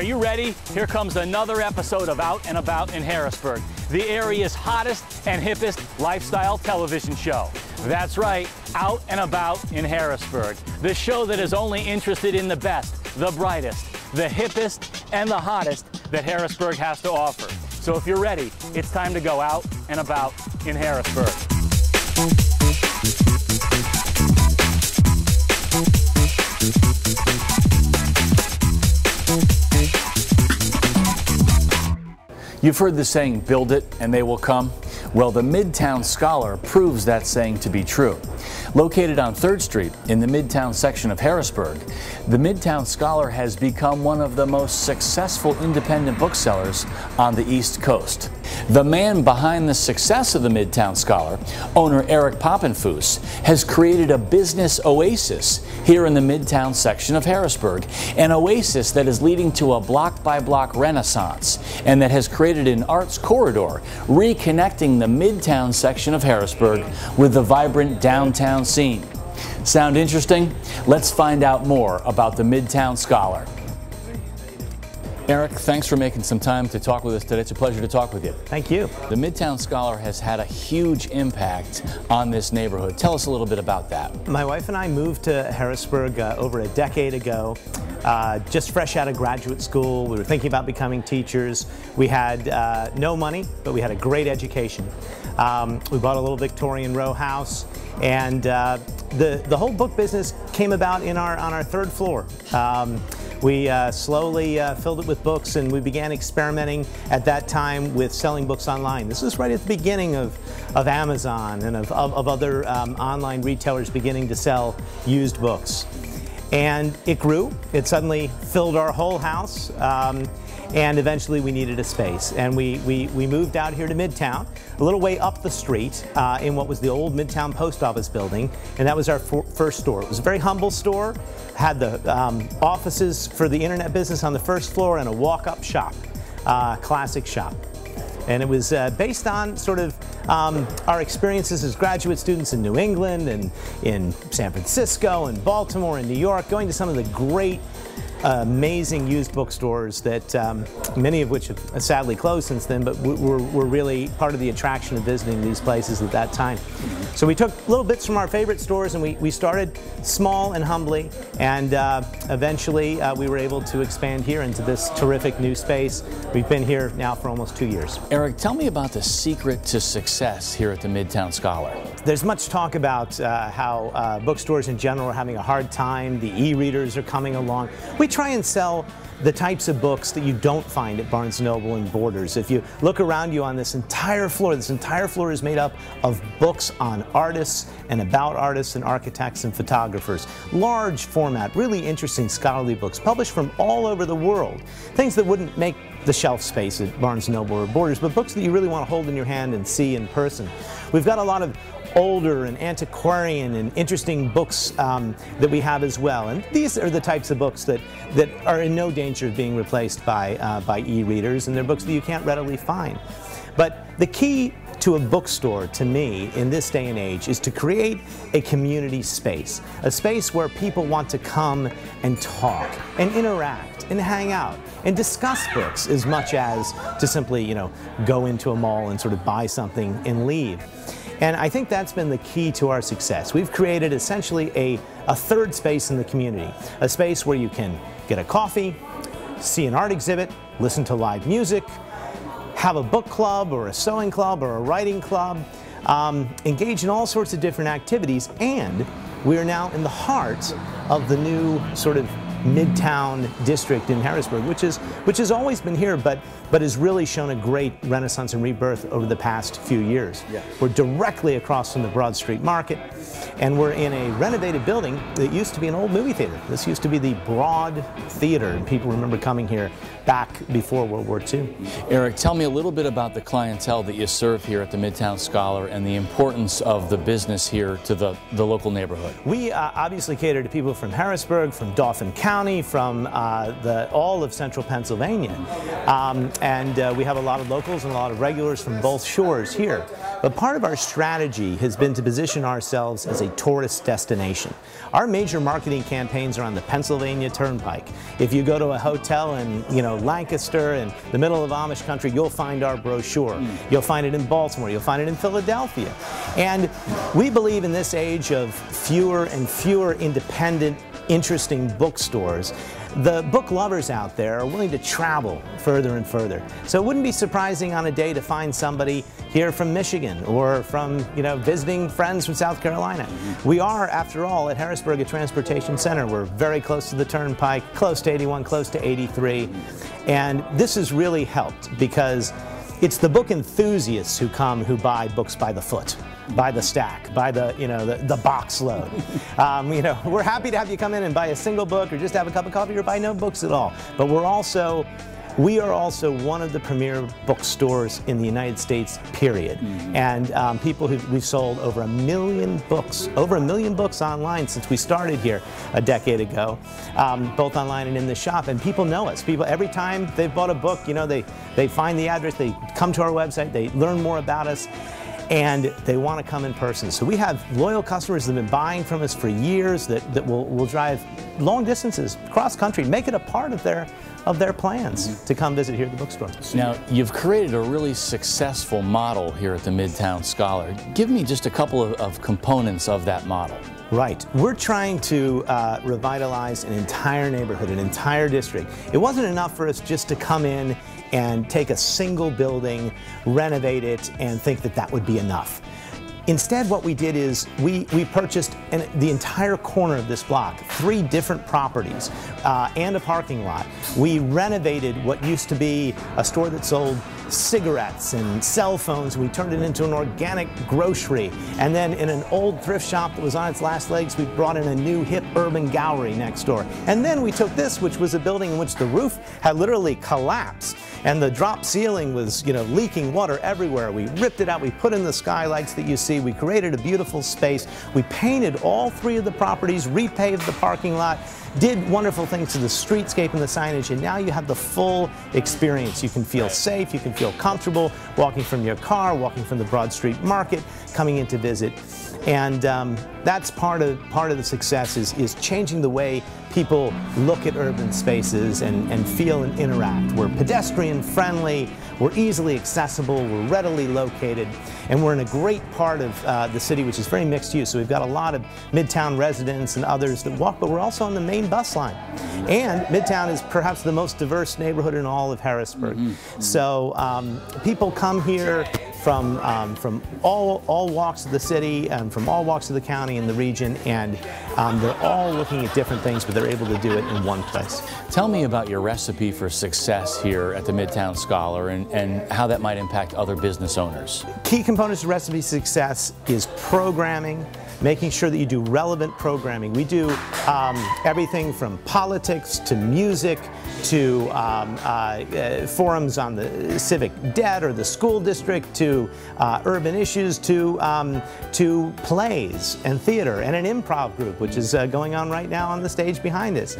you ready? Here comes another episode of Out and About in Harrisburg, the area's hottest and hippest lifestyle television show. That's right, Out and About in Harrisburg, the show that is only interested in the best, the brightest, the hippest, and the hottest that Harrisburg has to offer. So if you're ready, it's time to go out and about in Harrisburg. You've heard the saying, build it and they will come. Well, the Midtown Scholar proves that saying to be true. Located on 3rd Street in the Midtown section of Harrisburg, the Midtown Scholar has become one of the most successful independent booksellers on the East Coast. The man behind the success of the Midtown Scholar, owner Eric Poppenfuss, has created a business oasis here in the Midtown section of Harrisburg, an oasis that is leading to a block-by-block renaissance and that has created an arts corridor reconnecting the Midtown section of Harrisburg with the vibrant downtown scene. Sound interesting? Let's find out more about the Midtown Scholar. Eric, thanks for making some time to talk with us today. It's a pleasure to talk with you. Thank you. The Midtown Scholar has had a huge impact on this neighborhood. Tell us a little bit about that. My wife and I moved to Harrisburg over a decade ago, just fresh out of graduate school. We were thinking about becoming teachers. We had no money, but we had a great education. We bought a little Victorian row house, and the whole book business came about on our 3rd floor. We slowly filled it with books, and we began experimenting at that time with selling books online. This was right at the beginning of Amazon and of other online retailers beginning to sell used books. And it grew. It suddenly filled our whole house. And eventually we needed a space, and we moved out here to Midtown, a little way up the street in what was the old Midtown Post Office building, and that was our first store. It was a very humble store, had the offices for the internet business on the 1st floor and a walk-up shop, classic shop. And it was based on sort of our experiences as graduate students in New England and in San Francisco and Baltimore and New York, going to some of the great amazing used bookstores that many of which have sadly closed since then, but were really part of the attraction of visiting these places at that time. So we took little bits from our favorite stores, and we started small and humbly, and eventually we were able to expand here into this terrific new space. We've been here now for almost 2 years. Eric, tell me about the secret to success here at the Midtown Scholar. There's much talk about how bookstores in general are having a hard time. The e-readers are coming along. We try and sell the types of books that you don't find at Barnes & Noble and Borders. If you look around you on this entire floor is made up of books on artists and about artists and architects and photographers. Large format, really interesting scholarly books published from all over the world. Things that wouldn't make the shelf space at Barnes & Noble or Borders, but books that you really want to hold in your hand and see in person. We've got a lot of older and antiquarian and interesting books that we have as well. And these are the types of books that are in no danger of being replaced by e-readers, and they're books that you can't readily find. But the key to a bookstore, to me, in this day and age, is to create a community space. A space where people want to come and talk and interact and hang out and discuss books as much as to simply, go into a mall and sort of buy something and leave. And I think that's been the key to our success. We've created essentially a 3rd space in the community, a space where you can get a coffee, see an art exhibit, listen to live music, have a book club or a sewing club or a writing club, engage in all sorts of different activities, and we are now in the heart of the new sort of Midtown district in Harrisburg, which has always been here, but has really shown a great renaissance and rebirth over the past few years. Yeah. We're directly across from the Broad Street Market, and we're in a renovated building that used to be an old movie theater. This used to be the Broad Theater, and people remember coming here back before World War II. Eric, tell me a little bit about the clientele that you serve here at the Midtown Scholar and the importance of the business here to the local neighborhood. We obviously cater to people from Harrisburg, from Dauphin County, County, from all of central Pennsylvania. And we have a lot of locals and a lot of regulars from both shores here. But part of our strategy has been to position ourselves as a tourist destination. Our major marketing campaigns are on the Pennsylvania Turnpike. If you go to a hotel in Lancaster, in the middle of Amish country, you'll find our brochure. You'll find it in Baltimore. You'll find it in Philadelphia. And we believe in this age of fewer and fewer independent, interesting bookstores, the book lovers out there are willing to travel further and further. So it wouldn't be surprising on a day to find somebody here from Michigan or from, visiting friends from South Carolina. We are, after all, at Harrisburg, a transportation center. We're very close to the Turnpike, close to 81, close to 83. And this has really helped because it's the book enthusiasts who come who buy books by the foot, by the stack, by the box load. We're happy to have you come in and buy a single book or just have a cup of coffee or buy no books at all. But we are also one of the premier bookstores in the United States, period. And we've sold over 1 million books, over 1 million books online since we started here a decade ago, both online and in the shop. And people know us. People, every time they've bought a book, they find the address, they come to our website, they learn more about us, and they want to come in person. So we have loyal customers that have been buying from us for years that will drive long distances, cross country, make it a part of their plans to come visit here at the bookstore. Now, you've created a really successful model here at the Midtown Scholar. Give me just a couple of components of that model. Right. We're trying to revitalize an entire neighborhood, an entire district. It wasn't enough for us just to come in and take a single building, renovate it, and think that that would be enough. Instead, what we did is we purchased the entire corner of this block, 3 different properties, and a parking lot. We renovated what used to be a store that sold cigarettes and cell phones. We turned it into an organic grocery. And then in an old thrift shop that was on its last legs, we brought in a new hip urban gallery next door. And then we took this, which was a building in which the roof had literally collapsed and the drop ceiling was, leaking water everywhere. We ripped it out. We put in the skylights that you see. We created a beautiful space. We painted all 3 of the properties, repaved the parking lot, did wonderful things to the streetscape and the signage, and now you have the full experience. You can feel safe, you can feel comfortable walking from your car, walking from the Broad Street Market, coming in to visit. And that's part of the success is changing the way people look at urban spaces and feel and interact. We're pedestrian friendly, we're easily accessible, we're readily located, and we're in a great part of the city which is very mixed use. So we've got a lot of Midtown residents and others that walk, but we're also on the main bus line. And Midtown is perhaps the most diverse neighborhood in all of Harrisburg. So people come here from all walks of the city and from all walks of the county and the region, and they're all looking at different things, but they're able to do it in one place. Tell me about your recipe for success here at the Midtown Scholar and how that might impact other business owners. Key components of recipe success is programming, making sure that you do relevant programming. We do everything from politics to music to forums on the civic debt or the school district to urban issues to plays and theater and an improv group, which is going on right now on the stage behind us.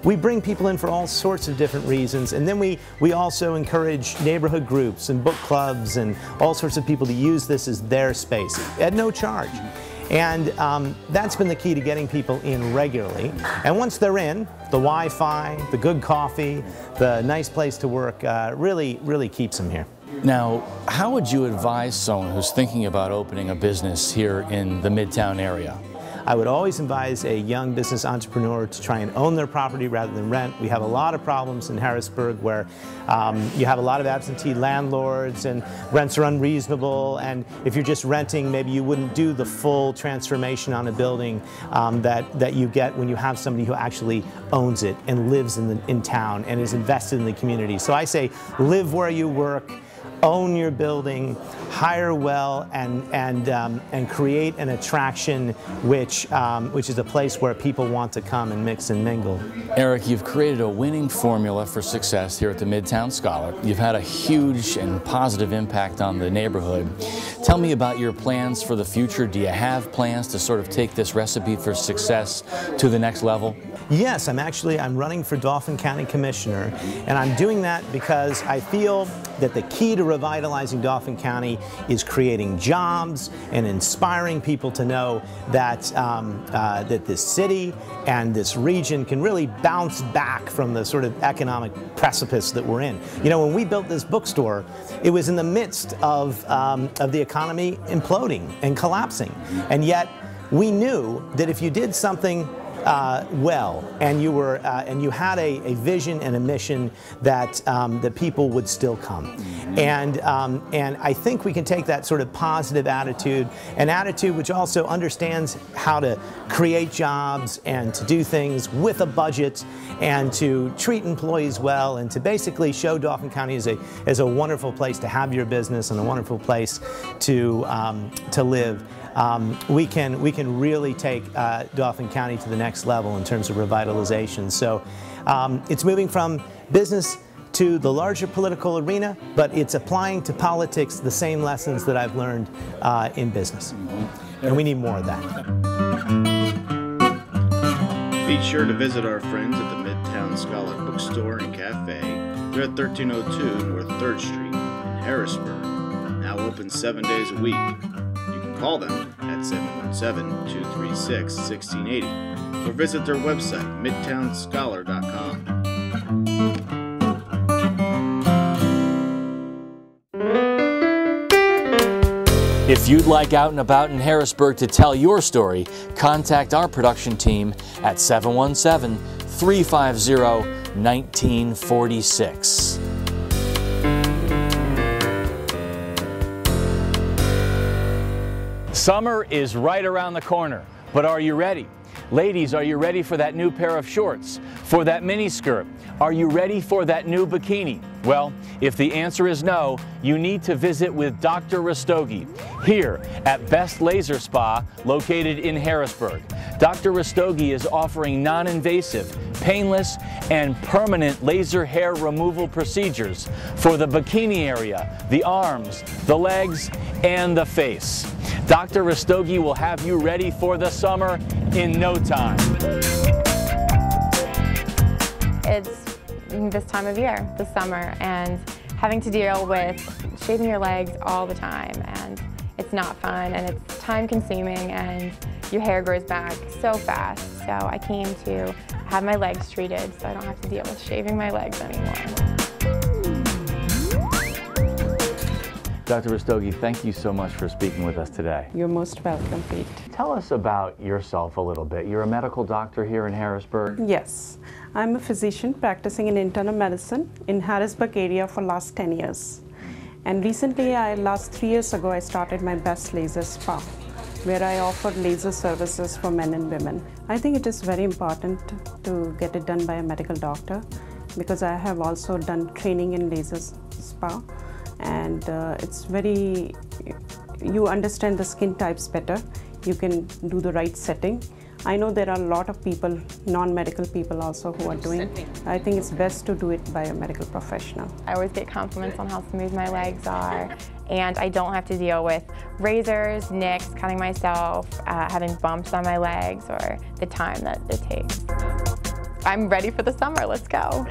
We bring people in for all sorts of different reasons, and then we also encourage neighborhood groups and book clubs and all sorts of people to use this as their space at no charge. And that's been the key to getting people in regularly. And once they're in, the Wi-Fi, the good coffee, the nice place to work really keeps them here. Now, how would you advise someone who's thinking about opening a business here in the Midtown area? I would always advise a young business entrepreneur to try and own their property rather than rent. We have a lot of problems in Harrisburg where you have a lot of absentee landlords and rents are unreasonable, and if you're just renting, maybe you wouldn't do the full transformation on a building that you get when you have somebody who actually owns it and lives in town and is invested in the community. So I say live where you work, own your building, hire well, and create an attraction which is a place where people want to come and mix and mingle. Eric, you've created a winning formula for success here at the Midtown Scholar. You've had a huge and positive impact on the neighborhood. Tell me about your plans for the future. Do you have plans to sort of take this recipe for success to the next level? Yes, I'm running for Dauphin County Commissioner, and I'm doing that because I feel that the key to revitalizing Dauphin County is creating jobs and inspiring people to know that, that this city and this region can really bounce back from the sort of economic precipice that we're in. You know, when we built this bookstore, it was in the midst of the economy imploding and collapsing, and yet we knew that if you did something well, and you had a vision and a mission that that people would still come, and I think we can take that sort of positive attitude, an attitude which also understands how to create jobs and to do things with a budget and to treat employees well and to basically show Dauphin County as a wonderful place to have your business and a wonderful place to live. We can really take Dauphin County to the next level in terms of revitalization. So it's moving from business to the larger political arena, but it's applying to politics the same lessons that I've learned in business. And we need more of that. Be sure to visit our friends at the Midtown Scholar Bookstore and Cafe. They're at 1302 North 3rd Street in Harrisburg, now open 7 days a week. Call them at 717-236-1680 or visit their website, midtownscholar.com. If you'd like Out and About in Harrisburg to tell your story, contact our production team at 717-350-1946. Summer is right around the corner, but are you ready? Ladies, are you ready for that new pair of shorts? For that mini skirt? Are you ready for that new bikini? Well, if the answer is no, you need to visit with Dr. Rastogi here at Best Lasar Spa located in Harrisburg. Dr. Rastogi is offering non-invasive, painless, and permanent laser hair removal procedures for the bikini area, the arms, the legs, and the face. Dr. Rastogi will have you ready for the summer in no time. It's this time of year, the summer, and having to deal with shaving your legs all the time, and it's not fun, and it's time consuming, and your hair grows back so fast. So I came to have my legs treated so I don't have to deal with shaving my legs anymore. Dr. Rastogi, thank you so much for speaking with us today. You're most welcome, Pete. Tell us about yourself a little bit. You're a medical doctor here in Harrisburg? Yes. I'm a physician practicing in internal medicine in Harrisburg area for last 10 years. And recently, last 3 years ago, I started my Best Lasar Spa, where I offer laser services for men and women. I think it is very important to get it done by a medical doctor because I have also done training in laser spa. And it's very, you understand the skin types better, you can do the right setting. I know there are a lot of people, non-medical people also who are doing. I think it's best to do it by a medical professional. I always get compliments on how smooth my legs are, and I don't have to deal with razors, nicks, cutting myself, having bumps on my legs, or the time that it takes. I'm ready for the summer, let's go.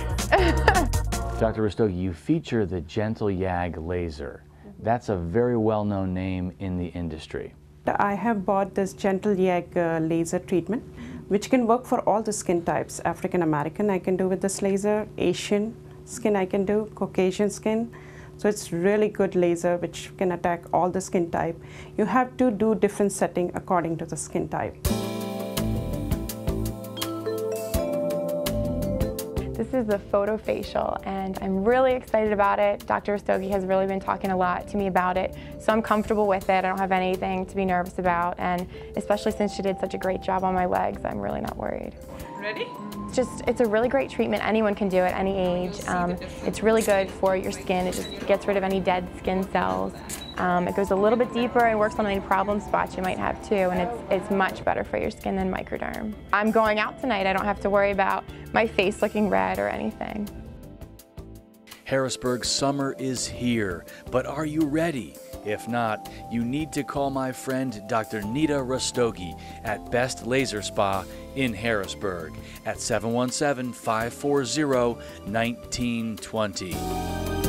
Dr. Rastogi, you feature the Gentle Yag laser. That's a very well-known name in the industry. I have bought this Gentle Yag laser treatment, which can work for all the skin types. African American I can do with this laser, Asian skin I can do, Caucasian skin. So it's really good laser which can attack all the skin type. You have to do different setting according to the skin type. This is the photofacial, and I'm really excited about it. Dr. Rastogi has really been talking a lot to me about it, so I'm comfortable with it. I don't have anything to be nervous about, and especially since she did such a great job on my legs, I'm really not worried. Ready? It's a really great treatment. Anyone can do it, any age. It's really good for your skin. It just gets rid of any dead skin cells. It goes a little bit deeper and works on any problem spots you might have too, and it's much better for your skin than microderm. I'm going out tonight. I don't have to worry about my face looking red or anything. Harrisburg summer is here, but are you ready? If not, you need to call my friend Dr. Nita Rastogi at Best Laser Spa in Harrisburg at 717-540-1920.